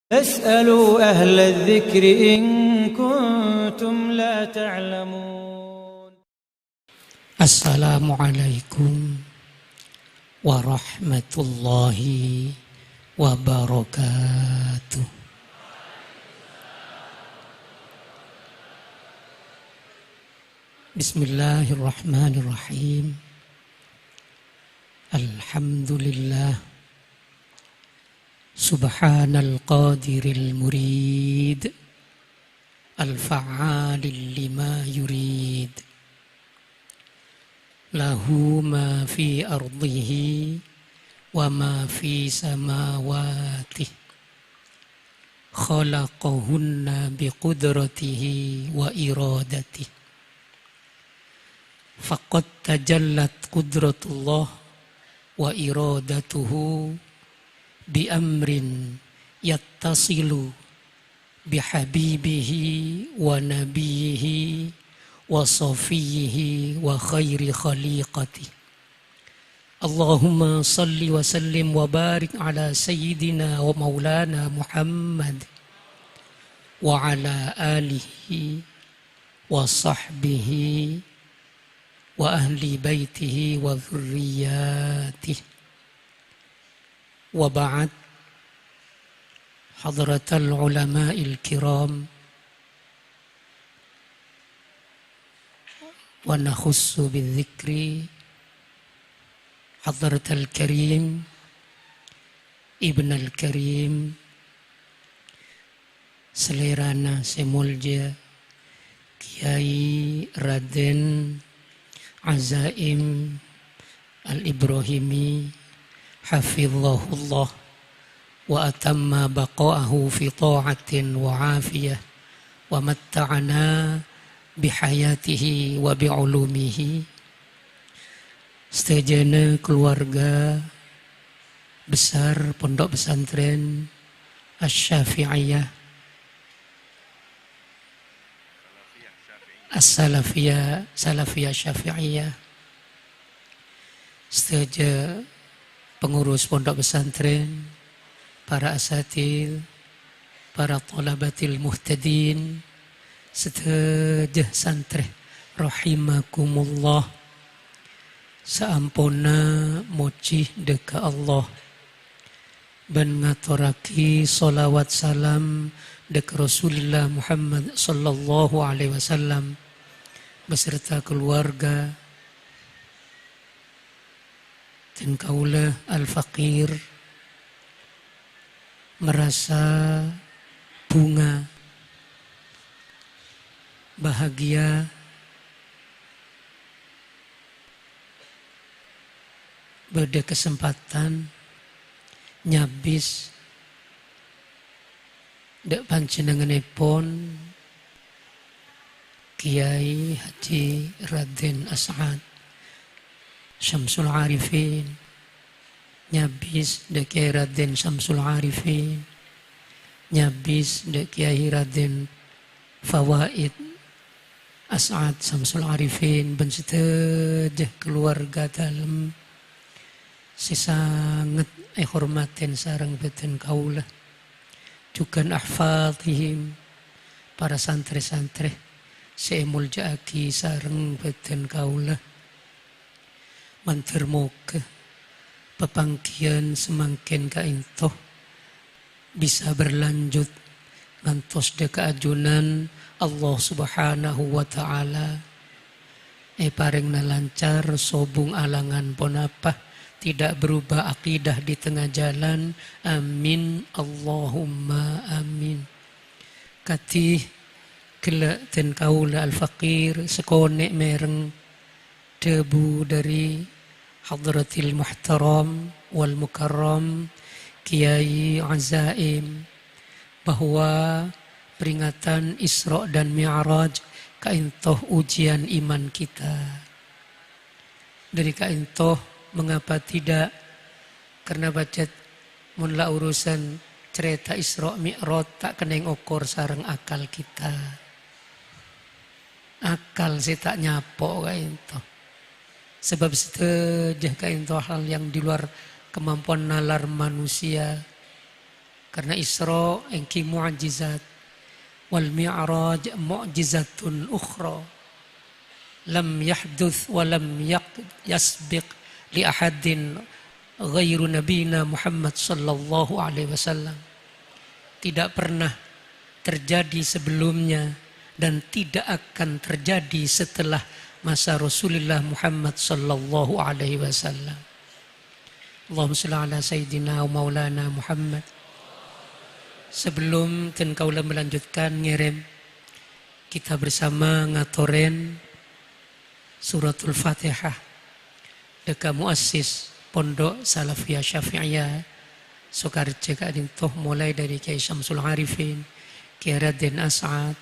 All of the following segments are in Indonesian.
فاسألوا أهل الذكر إن كنتم لا تعلمون. السلام عليكم ورحمة الله وبركاته. بسم الله الرحمن الرحيم. الحمد لله سبحان القادر المريد الفعال لما يريد له ما في أرضه وما في سماواته خلقهن بقدرته وإرادته فقد تجلت قدرة الله وإرادته بأمر يتصل بحبيبه ونبيه وصفيه وخير خليقته. اللهم صل وسلم وبارك على سيدنا ومولانا محمد وعلى آله وصحبه وأهل بيته وذرياته. وبعد، حضرة العلماء الكرام، ونخص بالذكر حضرة الكريم ابن الكريم selerana semulja Kiai Raden Azaim Al-Ibrahimi hafizahullah wa atamma baqa'ahu fi ta'atin wa afiyah wa matta'ana bihayatihi wa bi'ulumihi. Setejana keluarga besar Pondok Pesantren Asy-Syafi'iyah As-Salafiyah Syafi'iyah, seteja pengurus pondok pesantren, para asatidz, para thalabatil muhtadin, seteja santri rahimakumullah. Saampuna moci deka Allah ben ngaturaki salawat salam deka Rasulullah Muhammad sallallahu alaihi wasallam beserta keluarga dan kaula al-faqir merasa bunga bahagia pada kesempatan nyabis dak panjenenganipun Kiai Haji Raden As'ad Syamsul Arifin, nyabis dak Kiai Raden Syamsul Arifin, nyabis dak Kiai Raden Fawaid As'ad Syamsul Arifin, ben seteja keluarga dalem sisanget hormatin sareng beten kaula jugan ahfadhim, para santri-santri seemul jaaki sareng beten kaula mantir moga pepangkian semakin kaintoh bisa berlanjut ngantos deka ajunan Allah subhanahu wa ta'ala paringna lancar sobung alangan pon apa tidak berubah akidah di tengah jalan. Amin Allahumma amin. Katih kela ten kaula al-faqir sekone mereng debu dari Hadratil Muhtaram wal Mukarram Kiai Azaim bahwa peringatan Isra dan Mi'raj kaintoh ujian iman kita. Dari kaintoh mengapa tidak, karena bacet munla urusan cerita Isra Mi'raj tak kena ukur sareng akal kita. Akal sih tak nyapo kaintoh. Sebab setejah kaintoh hal yang di luar kemampuan nalar manusia. Karena Isra engki mu'jizat, wal mi'raj mu'jizatun ukhra. Lam yahduth wa lam yasbiq li ahadin ghairu nabina Muhammad sallallahu alaihi wasallam. Tidak pernah terjadi sebelumnya dan tidak akan terjadi setelah masa Rasulullah Muhammad sallallahu alaihi wasallam. Allahumma shalli ala sayyidina wa maulana Muhammad. Sebelum dan kaulah melanjutkan ngirim, kita bersama ngatoren suratul Fatihah deka muassis Pondok Salafiyah Syafi'iyah Soekarjo Kadintoh, mulai dari Kiai Syamsul Arifin, Kiai Raden As'ad,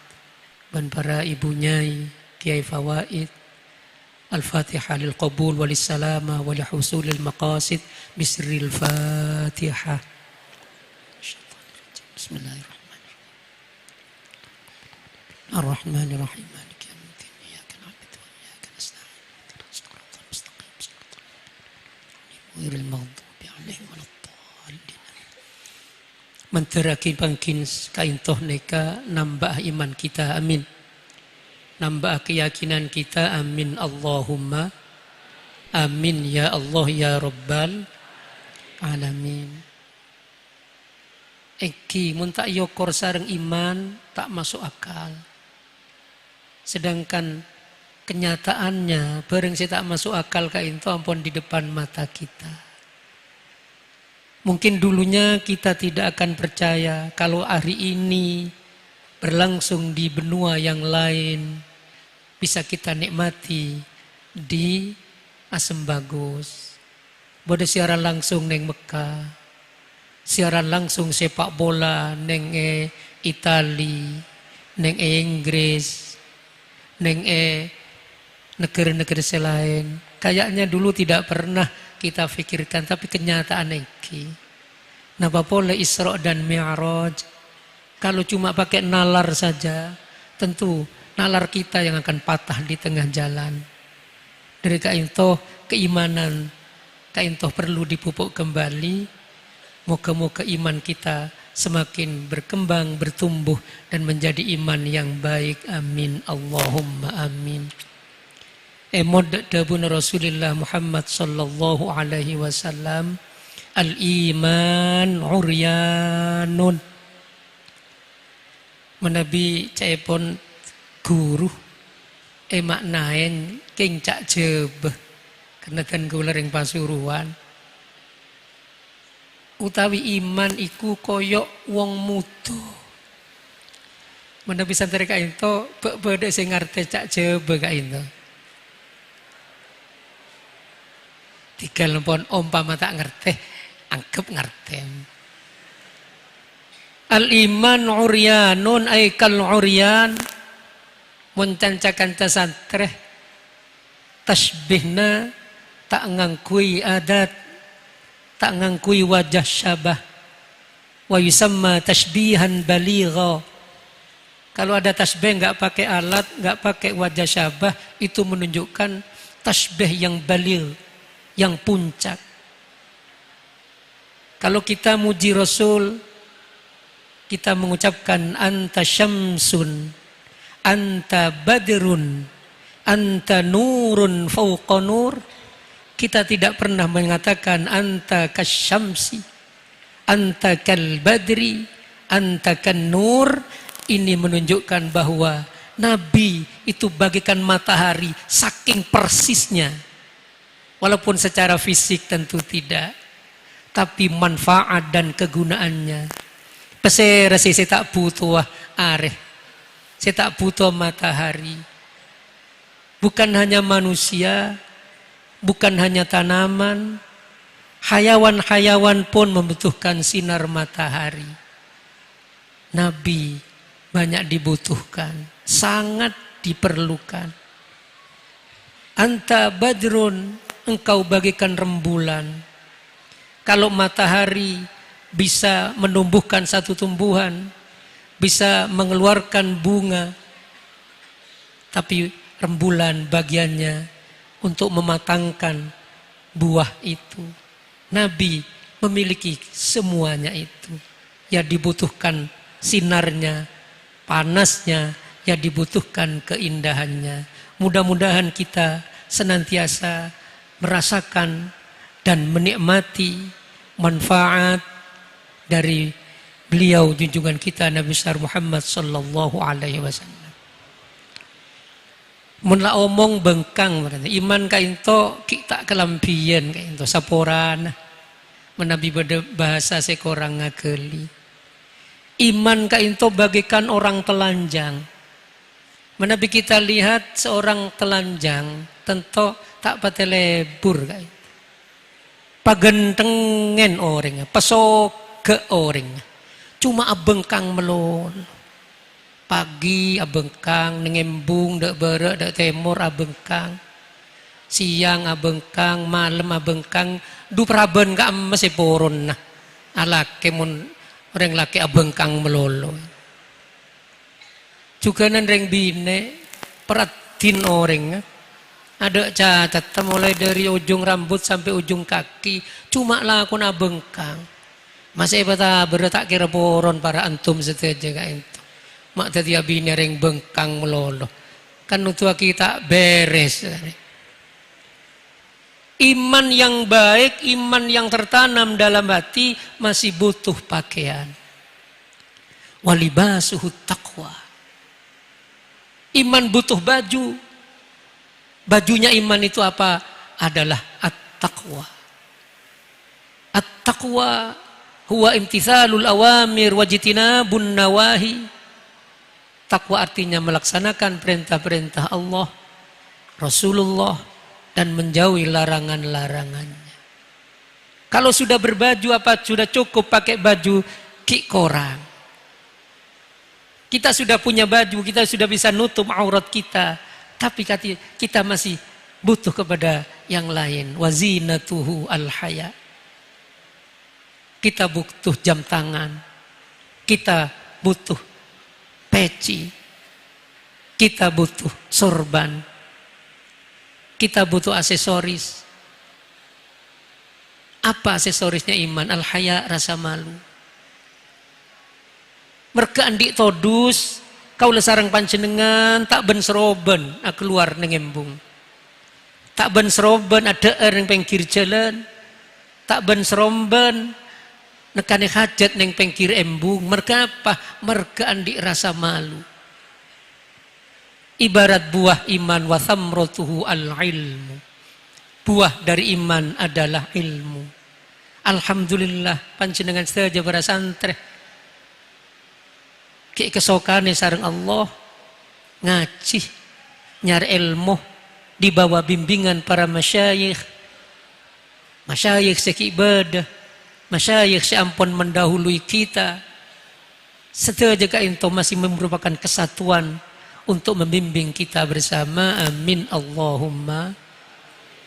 dan para ibu nyai, Kiai Fawaid. Al-Fatihah lil qabul walis salama wa li husulil maqasid bisril Fatihah. Bismillahirrahmanirrahim. Ar-Rahmanirrahim. Maliki yaumiddin. Iyyaka na'budu wa iyyaka nasta'in. Ihdinas siratal mustaqim. Ghairil maghdubi 'alaihim waladdallin. Menteraki pangkin kaintoh neka nambah iman kita, amin. Nambah keyakinan kita, amin. Allahumma amin ya Allah ya Rabbal alamin. Eki mun tak yokor sareng iman tak masuk akal. Sedangkan kenyataannya bareng saya tak masuk akal kainto ampun di depan mata kita. Mungkin dulunya kita tidak akan percaya kalau hari ini berlangsung di benua yang lain bisa kita nikmati di Asem Bagus. Boleh siaran langsung neng Mekah, siaran langsung sepak bola neng Itali, neng Inggris, neng negara-negara selain. Kayaknya dulu tidak pernah kita pikirkan, tapi kenyataan iki. Napa boleh Isra dan Mi'raj? Kalau cuma pakai nalar saja, tentu nalar kita yang akan patah di tengah jalan. Dari kaintoh keimanan, kaintoh perlu dipupuk kembali. Moga-moga iman kita semakin berkembang, bertumbuh dan menjadi iman yang baik. Amin. Allahumma amin. Emod dabun Rasulullah Muhammad sallallahu alaihi wasallam, al-iman uryanun. Menabi caipon guru maknain king cak jebeh karena kan kula ring Pasuruan. Utawi iman iku koyok wong muda. Menabi santri kainto beda sing ngerti cak jebeh kainto. Tigal pun umpama tak ngerti, anggap ngerti. Al-iman uryanun ay kal uryan. Muncancakan tasantreh tasbihna tak ngangkui adat, tak ngangkui wajah syabah. Wa yusamma tashbihan baligha. Kalau ada tasbih enggak pakai alat, enggak pakai wajah syabah, itu menunjukkan tasbih yang baligh, yang puncak. Kalau kita muji Rasul, kita mengucapkan anta syamsun, anta badrun, anta nurun fauqa nur. Kita tidak pernah mengatakan anta kasyamsi, anta kal badri, anta kan nur. Ini menunjukkan bahwa Nabi itu bagaikan matahari saking persisnya. Walaupun secara fisik tentu tidak, tapi manfaat dan kegunaannya. Pesere saya tak butuh areh, saya tak butuh matahari. Bukan hanya manusia, bukan hanya tanaman, hayawan-hayawan pun membutuhkan sinar matahari. Nabi banyak dibutuhkan, sangat diperlukan. Anta badrun, engkau bagikan rembulan. Kalau matahari bisa menumbuhkan satu tumbuhan, bisa mengeluarkan bunga, tapi rembulan bagiannya untuk mematangkan buah itu. Nabi memiliki semuanya itu. ya dibutuhkan sinarnya, panasnya, ya dibutuhkan keindahannya. Mudah-mudahan kita senantiasa merasakan dan menikmati manfaat dari beliau junjungan kita Nabi besar Muhammad sallallahu alaihi wasallam. Mun la omong bengkang berarti iman ka into kita kelampian ka into saporana menabi bahasa sekorang ngageli. Iman ka into bagaikan orang telanjang. Menabi kita lihat seorang telanjang tentu tak pate lebur ka itu. Pagentengen orangnya, pesoge orangnya. Cuma abengkang melon. Pagi abengkang, nengembung, dak berek, dak temur abengkang. Siang abengkang, malam abengkang. Du praben ka masih poron nah. Alake mun orang laki abengkang melolo. Juga neng bine peratin orangnya. Ada catat mulai dari ujung rambut sampai ujung kaki. Cuma lakon abengkang. Masih bata berdetak kira poron para antum seteja ka itu. Mak tadi abine reng bengkang melolo. Kan utua kita beres. Iman yang baik, iman yang tertanam dalam hati masih butuh pakaian. Walibasuhu taqwa. Iman butuh baju. Bajunya iman itu apa? Adalah at-taqwa. At-taqwa huwa imtithalul awamir wajtinabun nawahi. Takwa artinya melaksanakan perintah-perintah Allah, Rasulullah, dan menjauhi larangan-larangannya. Kalau sudah berbaju apa sudah cukup pakai baju korang. Kita sudah punya baju, kita sudah bisa nutup aurat kita, tapi kita masih butuh kepada yang lain. Wazinatuhu al-haya. Kita butuh jam tangan, kita butuh peci, kita butuh sorban, kita butuh aksesoris. Apa aksesorisnya iman? Al-haya, rasa malu. Mereka andik todus, kau lesarang pancenengan, tak ben seroben, keluar nengembung. Tak ben seroben ada yang pengkir jalan, tak ben seroben, nekane hajat neng pengkir embung. Mereka apa? Mereka andik rasa malu. Ibarat buah iman wa thamratuhu al-ilmu. Buah dari iman adalah ilmu. Alhamdulillah panjenengan saja para santri. Ki kesokane sareng Allah ngaji nyari ilmu di bawah bimbingan para masyayikh. Masyayikh seki ibadah. Masyayikh seampun mendahului kita. Setelah itu masih merupakan kesatuan untuk membimbing kita bersama. Amin Allahumma.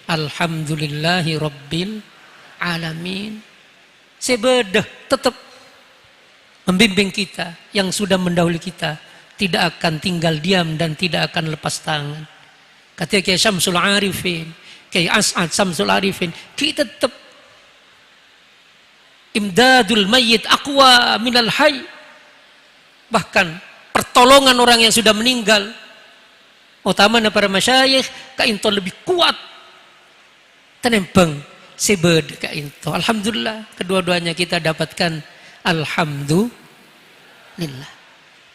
Alhamdulillahi Rabbil Alamin. Sebedah tetap membimbing kita. Yang sudah mendahului kita tidak akan tinggal diam dan tidak akan lepas tangan. Kata Kiai Syamsul Arifin, Kiai As'ad Syamsul Arifin, kita tetap imdadul mayyit aqwa minal hayy. Bahkan pertolongan orang yang sudah meninggal, utamanya para masyayikh, kainto lebih kuat tenembang sebed kainto. Alhamdulillah kedua-duanya kita dapatkan. Alhamdulillah.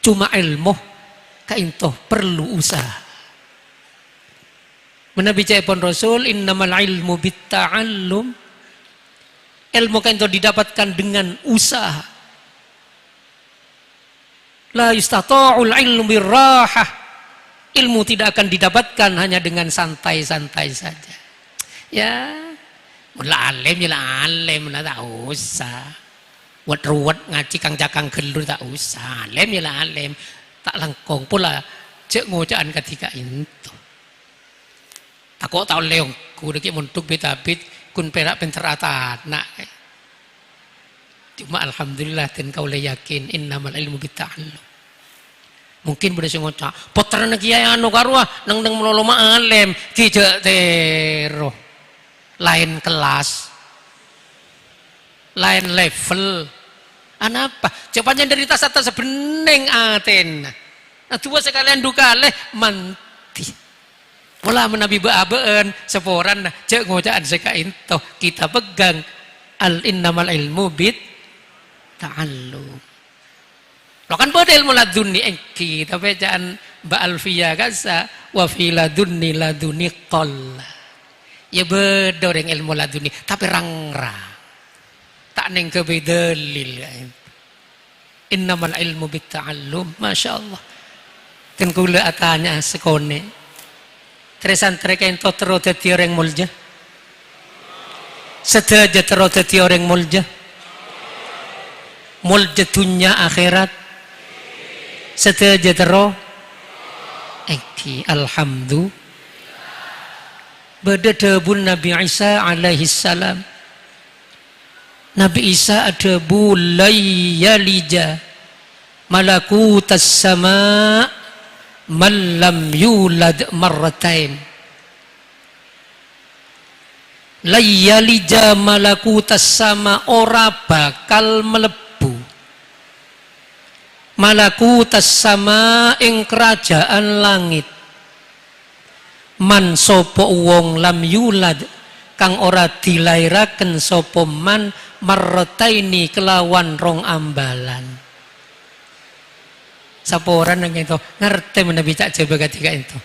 Cuma ilmu kainto perlu usaha. Menabi pun Rasul, innamal ilmu bitta'allum. Ilmu kan itu didapatkan dengan usaha. La yustata'ul ilmu birrahah. Ilmu tidak akan didapatkan hanya dengan santai-santai saja. Ya, mula alim, tak usah. Wat-ruwat ngaji kang cakang gelur tak usah. Alim. Tak langkong pula cek ngocaan ketika itu. Tak kok tau leong, kuda muntuk betabit kun perak penterata nak. Cuma alhamdulillah dan kau yakin innamal ilmu bitta'allum. Mungkin boleh ngocak potran kiai anu karuah nang melolo ma'alem kijak tero. Lain kelas, lain level. Anapa? Jawabannya dari tas atas sebeneng aten. Nah, tua sekalian duka leh manti. Mula menabi baabeun seporan cek ngocaan sekain toh kita pegang al innamal ilmu bit ta'allum. Lo kan pada ilmu laduni engki tapi jangan ba alfiya kasa wa fi laduni qall. Ya bedo yang ilmu laduni tapi rangrang. Tak neng kebedalil. Innamal ilmu bit ta'allum. Masya Allah. Kan kula atanya sekone. Teresan mereka yang terus dadi orang mulja. Sedaja terus dadi orang mulja. Mulja dunya akhirat. Sedaja terus. Eki alhamdulillah. Bedadabun Nabi Isa alaihi salam. Nabi Isa ada bulayalija malakutas sama' man lam yulad marratain. Layalija malakutas sama ora bakal melebu malakutas sama ing kerajaan langit man sopo wong lam yulad kang ora dilairaken sopo man marrataini kelawan rong ambalan. Sapa orang nang itu ngerti menabi cak coba ketika itu.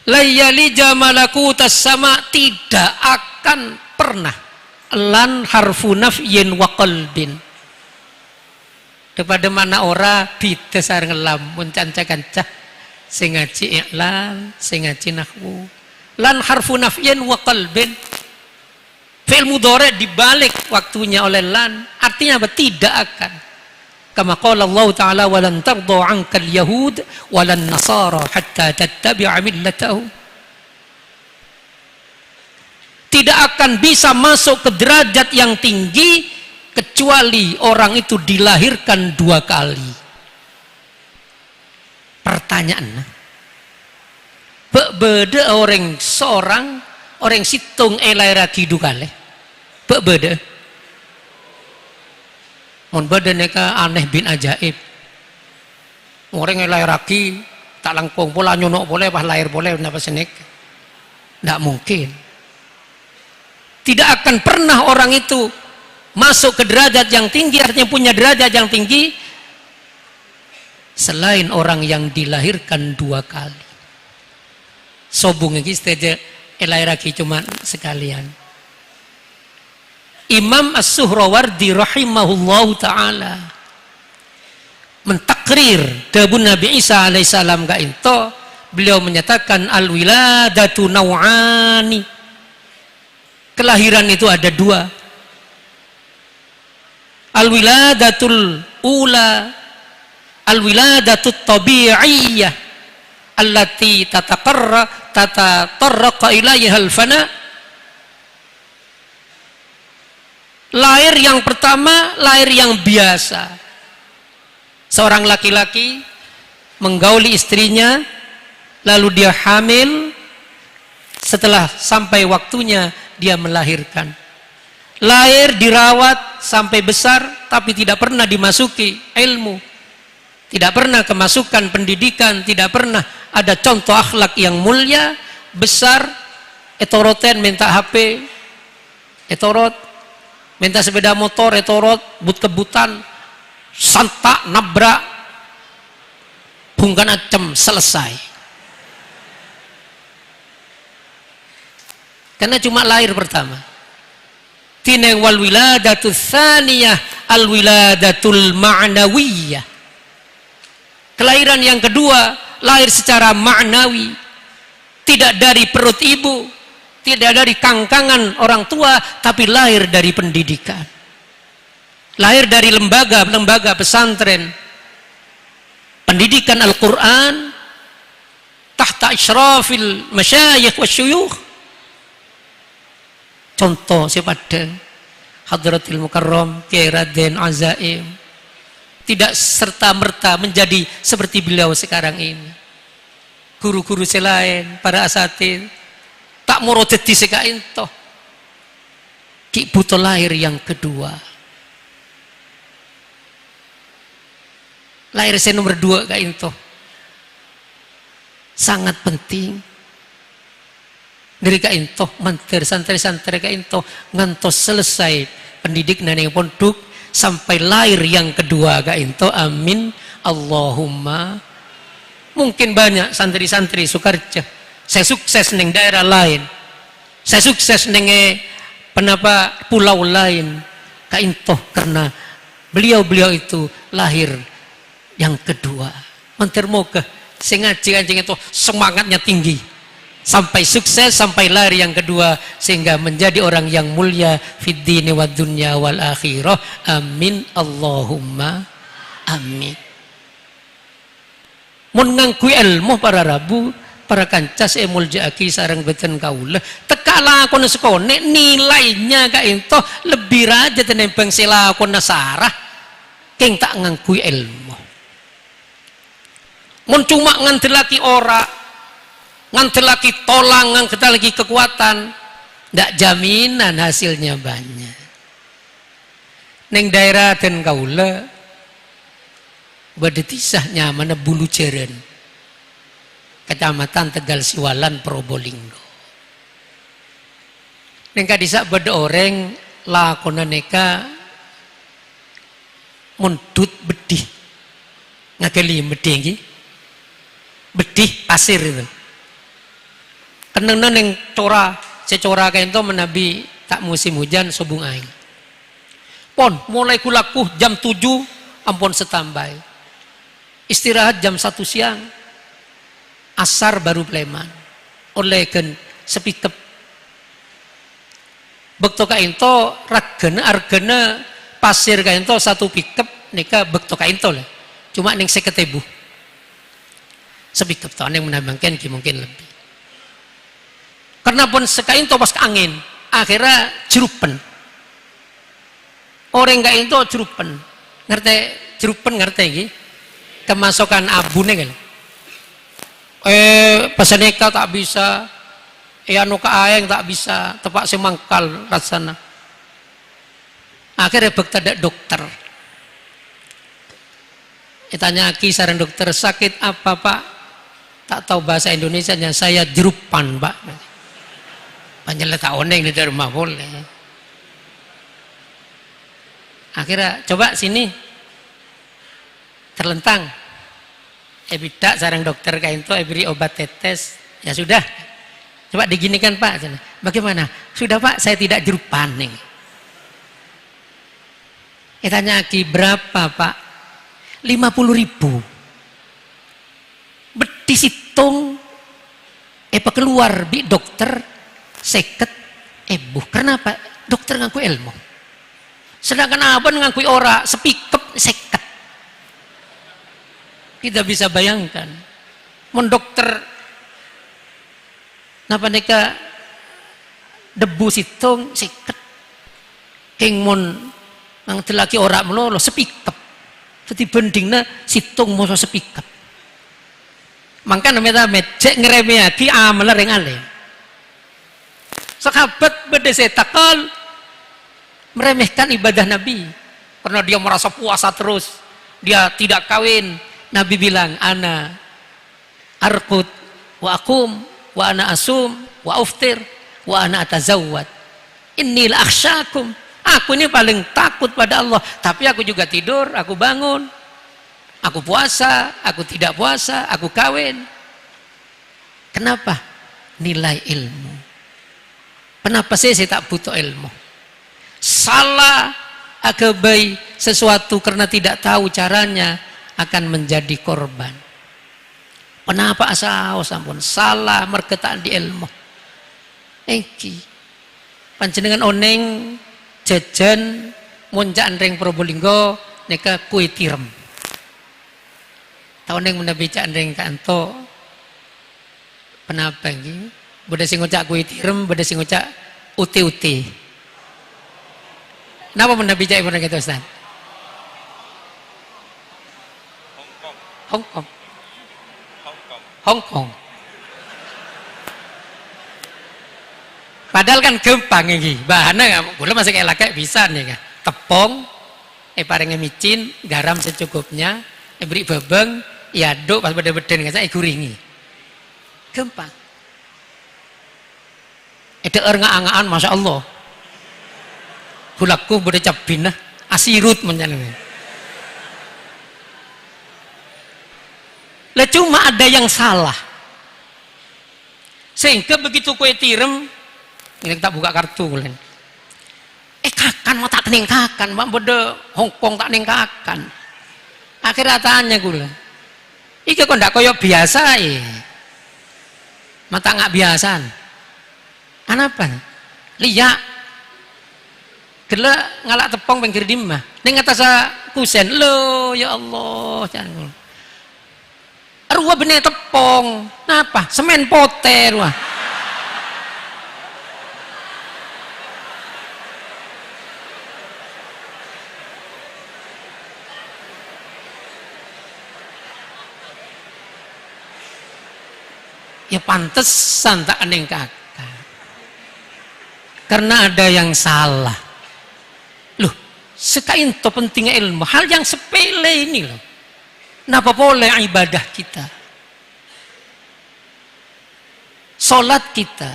Layali jamalakutas sama tidak akan pernah lan harfu nafyin wa qalbin. Kepada mana ora bida sareng lam mun canca-canca sing ngaji i'lan, sing ngaji nahwu. Lan harfu nafyin wa qalbin. Fi'il mudhari' dibalik waktunya oleh lan, artinya apa? Tidak akan. Kama qala Allah Ta'ala walan tarda 'anka al-yahud walan nasara hatta tattabi'a millatahum. Tidak akan bisa masuk ke derajat yang tinggi kecuali orang itu dilahirkan 2 kali. Pertanyaan. Beda orang seorang orang situng elaira kidu kale. Beda. Mun beda neka aneh bin ajaib. Orang elaira ki tak langkung pola nyonok boleh bah lahir boleh napa senek. Tidak mungkin. Tidak akan pernah orang itu masuk ke derajat yang tinggi, artinya punya derajat yang tinggi selain orang yang dilahirkan 2 kali. Sobung iki stage elairaki cuma sekalian. Imam As-Suhrawardi rahimahullahu ta'ala mentakrir dabun Nabi Isa alaihissalam ka itu, beliau menyatakan al-wiladatu naw'ani. Kelahiran itu ada 2. Al-wiladatul ula, al-wiladatut tabi'iyah allati tatatarraqa ilaiha al-fana. Lahir yang pertama, lahir yang biasa. Seorang laki-laki menggauli istrinya, lalu dia hamil, setelah sampai waktunya dia melahirkan. Lahir, dirawat sampai besar, tapi tidak pernah dimasuki ilmu, tidak pernah kemasukan pendidikan, tidak pernah ada contoh akhlak yang mulia. Besar, etoroten minta HP, etorot, minta sepeda motor, etorot, but-kebutan, santak, nabrak, bungkan acem, selesai. Karena cuma lahir pertama. Tineng wal wiladatul tsaniyah al wiladatul ma'nawiyah. Kelahiran yang kedua, lahir secara ma'nawi, tidak dari perut ibu, tidak dari kangkangan orang tua, tapi lahir dari pendidikan, lahir dari lembaga pesantren, pendidikan Al-Quran, tahta isyrafil masyayikh wa syuyukh. Contoh siapa Hadratil Mukarram Kiai Raden Azaim tidak serta-merta menjadi seperti beliau sekarang ini. Guru-guru selain, para asatidz Tak moro dadi seka ento. Ki butuh lahir yang kedua. Lahir saya nomor 2 ka ento. Sangat penting. Dari ka ento mantir santri-santri ka ento ngantos selesai pendidik yang pondok sampai lahir yang kedua ka ento. Amin Allahumma. Mungkin banyak santri-santri Sukarja saya sukses neng daerah lain, saya sukses neng pulau lain ka ento karena beliau-beliau itu lahir yang kedua. Mantir moga sing ngaji itu semangatnya tinggi sampai sukses sampai lahir yang kedua sehingga menjadi orang yang mulia fid dini wad dunya wal akhirah. Amin Allahumma amin. Mun ngangku ilmu para rabu para kancas muljaaki sareng beten kaula teka lakon sekone nilainya ka ento lebih raja tenembang silakon nasarah keng tak ngangku ilmu. Mun cuma ngandelaki ora ngandelaki tolang ngandelaki kekuatan ndak jaminan hasilnya banyak. Neng daerah den kaula badetisahnya mana Bulu Jeren Kecamatan Tegal Siwalan Probolinggo. Neng kadisa bade orang lakonan neka mundut bedih ngakeli bedih nggih. Bedih pasir itu. Kenena neng cora, secora kayak itu menabi tak musim hujan sobung aing. Pon mulai kulaku jam 7 ampun setambai. Istirahat jam 1 siang. Asar baru pleman. Olehken sepikep. Bekto kayak itu argana pasir kayak itu 1 pikep neka bekto kayak itu lah. Cuma neng seketebu. Sepikep tahun yang menambahkan mungkin lebih. Karena pun sekain to pas angin, akhirnya jerupen. Orang kain itu jerupen, ngerti jerupen ngerti gini? Kemasukan abune kan? Pesaneka tak bisa, anu kaayang tak bisa, tepak semangkal rasana. Akhirnya bekta dokter. Ditanya ki sareng dokter sakit apa pak? Tak tahu bahasa Indonesianya, saya jerupan pak. Panjang tak oneng di rumah boleh. Akhirnya coba sini terlentang. Tidak sarang dokter kayak itu beri obat tetes. Ya sudah. Coba diginikan pak. Bagaimana? Sudah pak, saya tidak jerupan nih. Tanya ki berapa pak? 50.000. Disitung keluar bi dokter seket kenapa dokter ngaku ilmu sedangkan abang ngaku ora sepikep seket. Kita bisa bayangkan mon dokter napa neka debu situng seket keng mon nang telaki ora melolo sepikep jadi bandingna situng moso sepikep. Maka namanya cek ngeremehaki amal ring alim. Sahabat berdesa takal meremehkan ibadah Nabi karena dia merasa puasa terus, dia tidak kawin. Nabi bilang, ana arkut wa akum wa ana asum wa uftir wa ana atazawwad. Innil akhsyakum. Aku ini paling takut pada Allah, tapi aku juga tidur, aku bangun. Aku puasa, aku tidak puasa, aku kawin. Kenapa? Nilai ilmu. Kenapa saya tak butuh ilmu? Salah agabai sesuatu karena tidak tahu caranya akan menjadi korban. Kenapa asal sampun salah merketaan di ilmu? Eki panjenengan oneng jajan monjak ring Probolinggo neka kue tirem. Tahun yang menabica andeng kanto kenapa ini? Beda sing ngocak kue tirem, beda sing ngocak uti-uti. Kenapa menabica ibu gitu Ustaz? Hongkong. Hongkong. Padahal kan gampang iki. Bahannya kula masih kayak bisa nih kan. Tepung, paringe micin, garam secukupnya, beri bebeng, aduk pas beda-beda saya guringi. Gampang. Deer ngak-ngakan Masya Allah. Gulaku beda cabin asirut menjalani. Lah cuma ada yang salah. Sehingga begitu kue tirem, ini kita buka kartu kalian. Kakan mau tak ningkakan, mbak beda Hongkong tak ningkakan. Akhirnya tanya gula, iki kok ndak koyo biasa mata nggak biasan. Kenapa? Liya, gila ngalak tepung pinggir dimah. Ning atas kusen, lo ya Allah, jangan. Ruah bener tepung, napa? Semen poter wah. Ya pantesan tak aneh kakak. Karena ada yang salah. Loh, sekain to pentingnya ilmu. Hal yang sepele ini loh. Kenapa boleh ibadah kita? Sholat kita.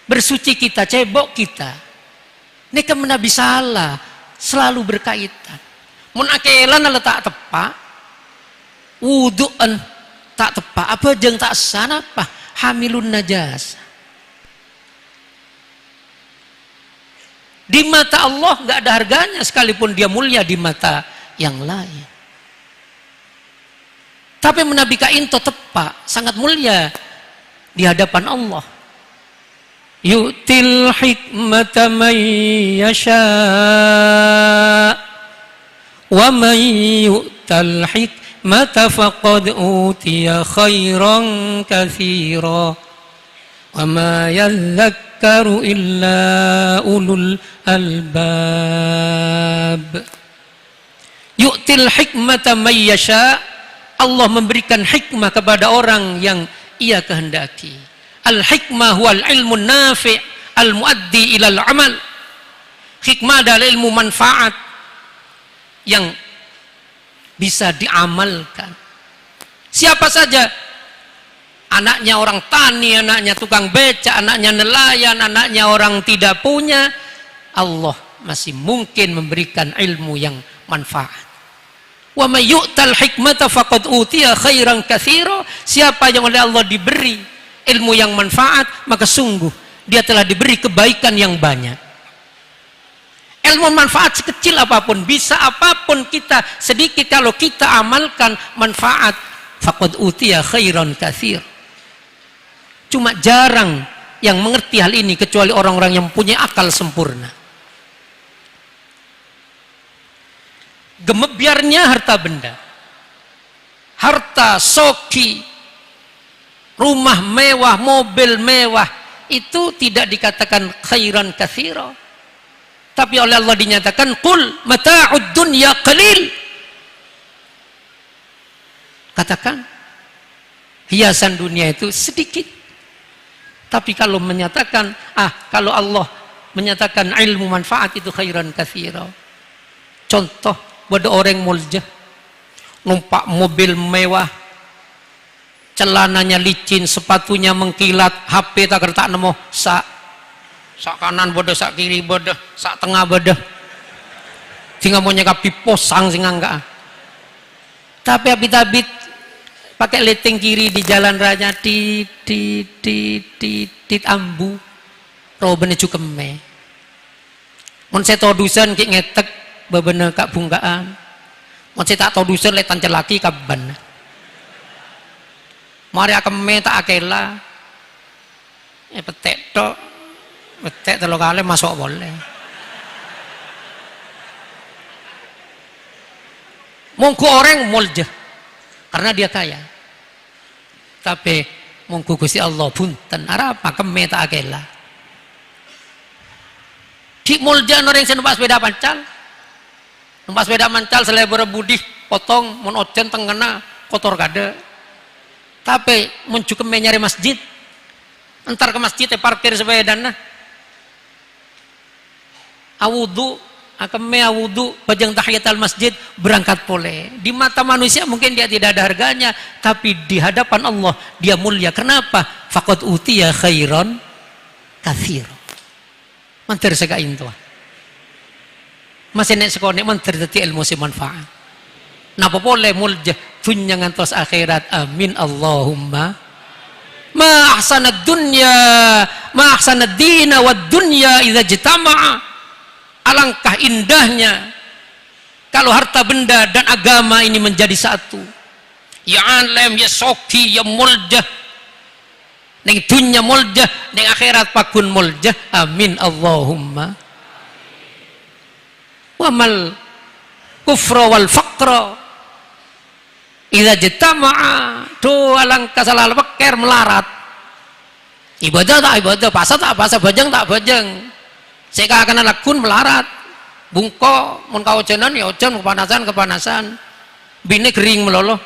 Bersuci kita, cebok kita. Ini kan Nabi salah. Selalu berkaitan. Mun akelan letak tepak. Wudu'an tak tepak. Apa jeng tak sana apa? Hamilun najas. Di mata Allah nggak ada harganya sekalipun dia mulia di mata yang lain. Tapi Nabi kain to tepak sangat mulia di hadapan Allah. Yu'til hikmata man yasha wa man yu'tal hikmata faqad utiya khairan katsira wa ma yadhakkaru illa ulul albab. Yu'til hikmata man yasha, Allah memberikan hikmah kepada orang yang ia kehendaki. Al-hikmah huwal ilmu nafi' al-muaddi ilal amal. Hikmah adalah ilmu manfaat yang bisa diamalkan. Siapa saja, anaknya orang tani, anaknya tukang beca, anaknya nelayan, anaknya orang tidak punya, Allah masih mungkin memberikan ilmu yang manfaat. Wa may yu'tal hikmata faqad utiya khairan katsira. Siapa yang oleh Allah diberi ilmu yang manfaat, maka sungguh dia telah diberi kebaikan yang banyak. Ilmu manfaat sekecil apapun, bisa apapun kita, sedikit kalau kita amalkan manfaat, faqad utiya khairan katsir. Cuma jarang yang mengerti hal ini kecuali orang-orang yang punya akal sempurna. Gemebiarnya harta benda, harta soki, rumah mewah, mobil mewah, itu tidak dikatakan khairan katsira. Tapi oleh Allah dinyatakan qul mata'ud dunya qalil. Katakan hiasan dunia itu sedikit. Tapi kalau menyatakan kalau Allah menyatakan ilmu manfaat itu khairan katsira. Contoh, ada orang mulja numpak mobil mewah, celananya licin, sepatunya mengkilat, HP tak kertak nemu sak kanan bodoh, sak kiri bodoh, sak tengah bodoh, sehingga mau nyekapi posang sehingga enggak. Tapi abit-abit pakai liting kiri di jalan raya di ambu robene cukeme mun seto dusan ki ngetek babene kak bungkaan mun tak tau dusan letan celaki kaban mari akeme tak akela petek tok petek telo kali masuk boleh monggo orang mulja karena dia kaya, tapi monggo Gusti Allah punten arapa keme tak akela di mulja orang yang numpak sepeda mancal selebar budi potong mun ojen tengena kotor kade tapi mun cukeme nyari masjid Entar ke masjid parkir sepeda nah. Awudu, akame awudu, bajang tahiyatul masjid berangkat boleh. Di mata manusia mungkin dia tidak ada harganya, tapi di hadapan Allah dia mulia. Kenapa? Faqad utiya khairan katsir. Mantir sega intu. Masih nek sekolah mantir dadi ilmu si manfaat. Napa boleh mulja dunya ngantos akhirat. Amin Allahumma. Ma ahsanad dunya, ma ahsanad dina wad dunya idza jtama'a. Alangkah indahnya kalau harta benda dan agama ini menjadi satu. Ya alim, ya soki, ya muljah. Neng dunya muljah, neng akhirat pakun muljah. Amin Allahumma. Wa mal kufra wal faqra idza jtama'a. Tuh alangkah salah peker melarat. Ibadah tak ibadah, puasa tak puasa, bajang tak bajang. Seka akan lakun melarat, bungko, mun kawajanan ya ojan, kepanasan, bini kering meloloh,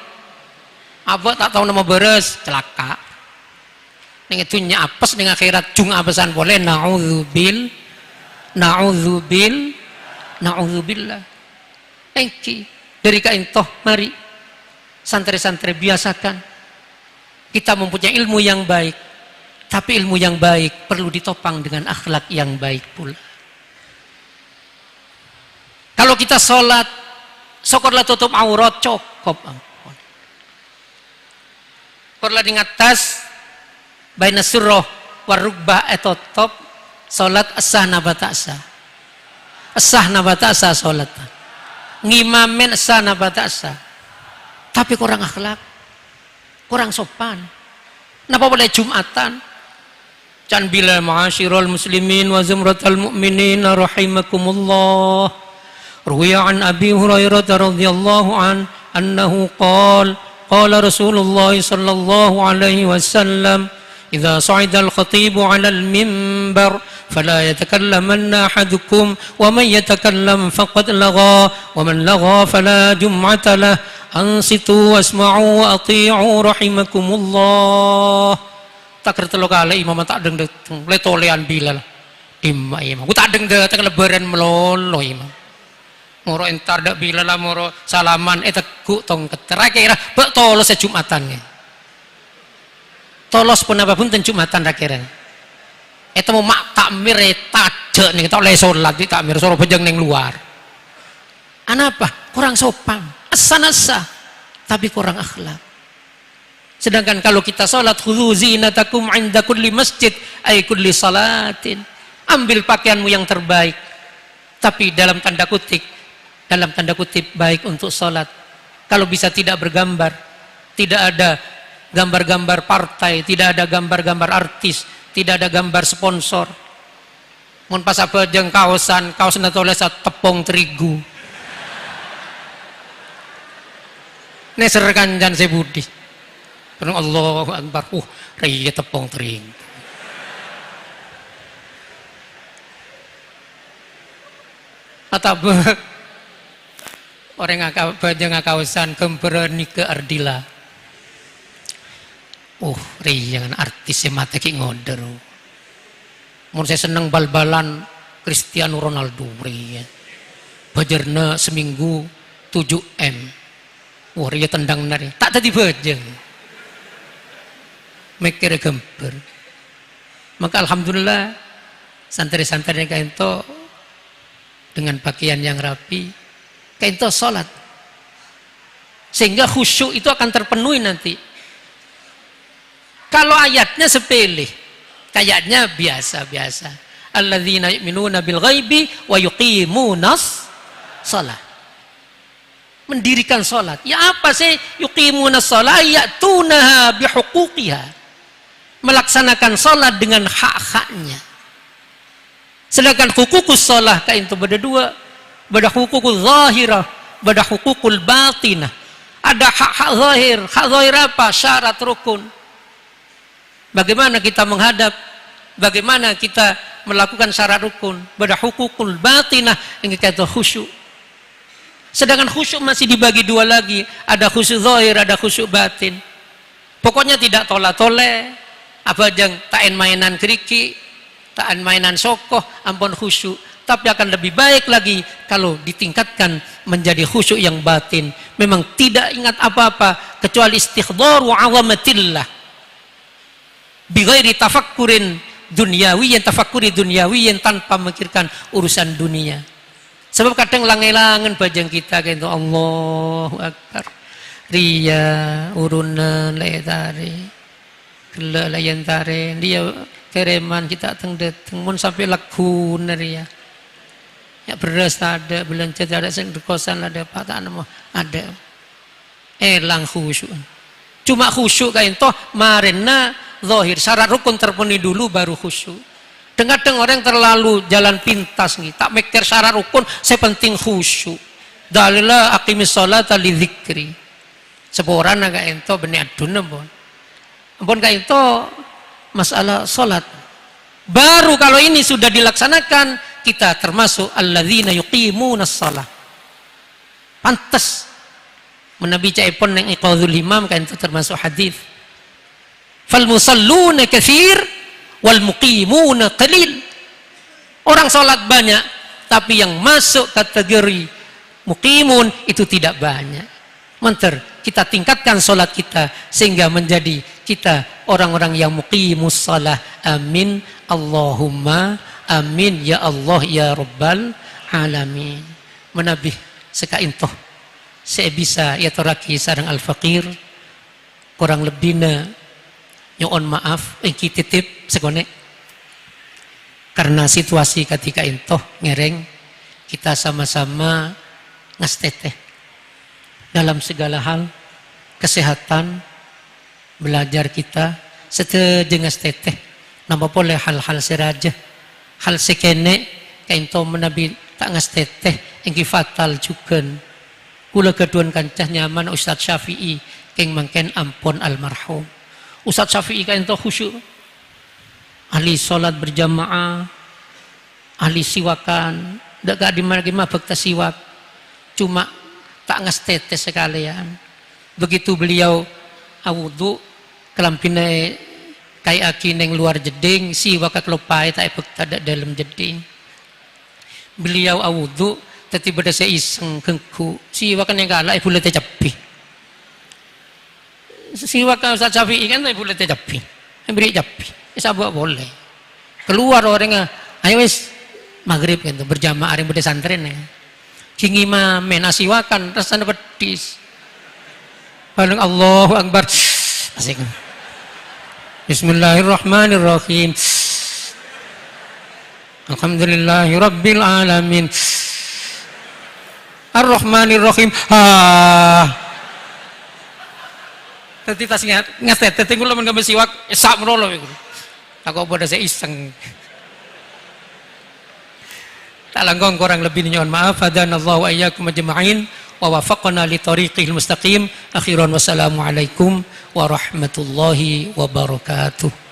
abah tak tahu nama beres, celaka. Neng itunya apes, neng akhirat jung apesan boleh, na'udzubillah. Engki dari kaintoh, mari santri-santri biasakan kita mempunyai ilmu yang baik. Tapi ilmu yang baik perlu ditopang dengan akhlak yang baik pula. Kalau kita sholat, syukurlah tutup aurat cukup. Perlu diingat tas, baina surroh warukbah etotop, sholat asah nabatasa. Asah nabatasa sholat. Ngimamin asah nabatasa. Tapi kurang akhlak, kurang sopan. Napa boleh Jumatan? Can bila ma'asyiral muslimin wa zumratal mu'minin rahimakumullah. Ruwiya an Abi Hurairah radhiyallahu an annahu qala Rasulullah sallallahu alaihi wasallam idza sa'ida al-khatib 'ala al-minbar fala yatakallamanna ahadukum wa man yatakallam faqad lagha wa man lagha fala jum'ata lah ansitu wasma'u wa ati'u rahimakumullah. Tak kertelo kali imam tak deng letolean bilal imam ku tak deng tak lebaran melolo imam moro entar dak bilal lah moro salaman teku tong keter kira bek tolos sejumatan tolos pun apa pun ten jumatan kira eta mau mak takmir tajek nih tak le salat di takmir soro bejeng ning luar anapa kurang sopan asa tapi kurang akhlak. Sedangkan kalau kita sholat khudhu zinatakum 'inda kulli masjid ay kulli salatin. Ambil pakaianmu yang terbaik. Tapi dalam tanda kutip baik untuk sholat. Kalau bisa tidak bergambar, tidak ada gambar-gambar partai, tidak ada gambar-gambar artis, tidak ada gambar sponsor. Mun pas apa jeung kaosan tulis tepung terigu. Neser kanjan sebudi. Allahu Akbar, raya tepung tering. Atau orang ngakausan kemberani ke Ardila. Raya kan artis mata ki ngoder. Mun saya seneng bal-balan Cristiano Ronaldo raya. Bajarna seminggu 7M. Raya tendang nari. Tak tadi bajeng. Mikir gember. Maka alhamdulillah santri-santri kainto dengan pakaian yang rapi kainto sholat sehingga khusyuk itu akan terpenuhi nanti. Kalau ayatnya sepele kayaknya biasa-biasa alladzina yu'minuna bil ghaibi wa yuqimunas shalah, mendirikan sholat. Ya apa sih yuqimunas shalah ya'tunaha bihuquqiha, melaksanakan sholat dengan hak-haknya. Sedangkan hukukus sholat kain itu beda dua, beda hukukul zahirah, beda hukukul batinah. Ada hak-hak zahir. Hak zahir apa? Syarat rukun. Bagaimana kita menghadap, bagaimana kita melakukan syarat rukun. Beda hukukul batinah yang kita khusyuk. Sedangkan khusyuk masih dibagi dua lagi, ada khusyuk zahir, ada khusyuk batin. Pokoknya tidak tolak-toleh, Abajang taan mainan keriki, taan mainan sokoh, ampun khusyuk. Tapi akan lebih baik lagi kalau ditingkatkan menjadi khusyuk yang batin. Memang tidak ingat apa-apa kecuali istighdar wa 'azamatillah. Bighairi tafakkurin dunyawiyan, tafakkuri dunyawiyan, tanpa memikirkan urusan dunia. Sebab kadang langelangan bajang kita gitu, Allahu Akbar. Ria urunan layatari. Gela layantare dia kereman kita teng deteng mun sampai lagu ria. Ya beras ada, belanja ada, sing kosan ada, pataan mau ada. Elang khusyuk. Cuma khusyuk kain toh marena zahir, syarat rukun terpenuhi dulu baru khusyuk. Kadang orang terlalu jalan pintas nih, tak mikir syarat rukun, saya penting khusyuk. Dalillah aqimis sholata li dzikri. Seporana kain toh benih adun ampun. Ampun kain toh masalah salat. Baru kalau ini sudah dilaksanakan, kita termasuk alladzina yuqimunas shalah. Pantas menabi caipun yang iqadul imam kan itu termasuk hadis. Fal musalluna katsir wal muqimuna qalil. Orang salat banyak tapi yang masuk kategori muqimun itu tidak banyak. Menter kita tingkatkan salat kita sehingga menjadi kita orang-orang yang muqimus shalah. Amin Allahumma amin ya Allah ya Rabbal alamin. Menabih sekaintoh saya bisa ya toraki sarang al-faqir kurang lebihna nyoon maaf kita titip sekone karena situasi ketika intoh ngereng kita sama-sama ngasteteh dalam segala hal kesehatan belajar kita setejeng ngasteteh nama boleh hal-hal seraja hal sekene kainto menabi tak ngasteteh yang fatal juga kula keduan kancah nyaman Ustadz Syafi'i keng mangken ampun almarhum Ustadz Syafi'i kainto khusyuk ahli sholat berjamaah ahli siwakan dak di mana bakta siwak cuma tak ngastete sekalian begitu beliau awudu kelampina kayak aki neng luar jeding siwak kelopai tak bakta dalam jeding beliau awudu tadi pada saya iseng kengku siwakan yang kalah ibu lete capi siwakan Ustadz Syafi'i kan ibu lete capi beri capi sabu boleh keluar orangnya ayo wis maghrib gitu berjamaah yang bersantren ya kingi mah menasiwakan rasanya pedis paling Allahu Akbar asik Bismillahirrahmanirrahim Alhamdulillahi Rabbil Alamin Ar-Rahmanir-Rahim tadi tas ngastet tadi gue lamun gambar siwak sak merolo aku pada saya iseng tak langgong kurang lebih nyoon maaf hadanallahu wa iyyakum ajma'in wa wafaqna li tariqil mustaqim akhiran wassalamualaikum warahmatullahi wabarakatuh.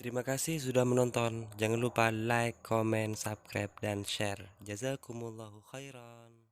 Terima kasih sudah menonton. Jangan lupa like, comment, subscribe, dan share. Jazakumullahu khairan.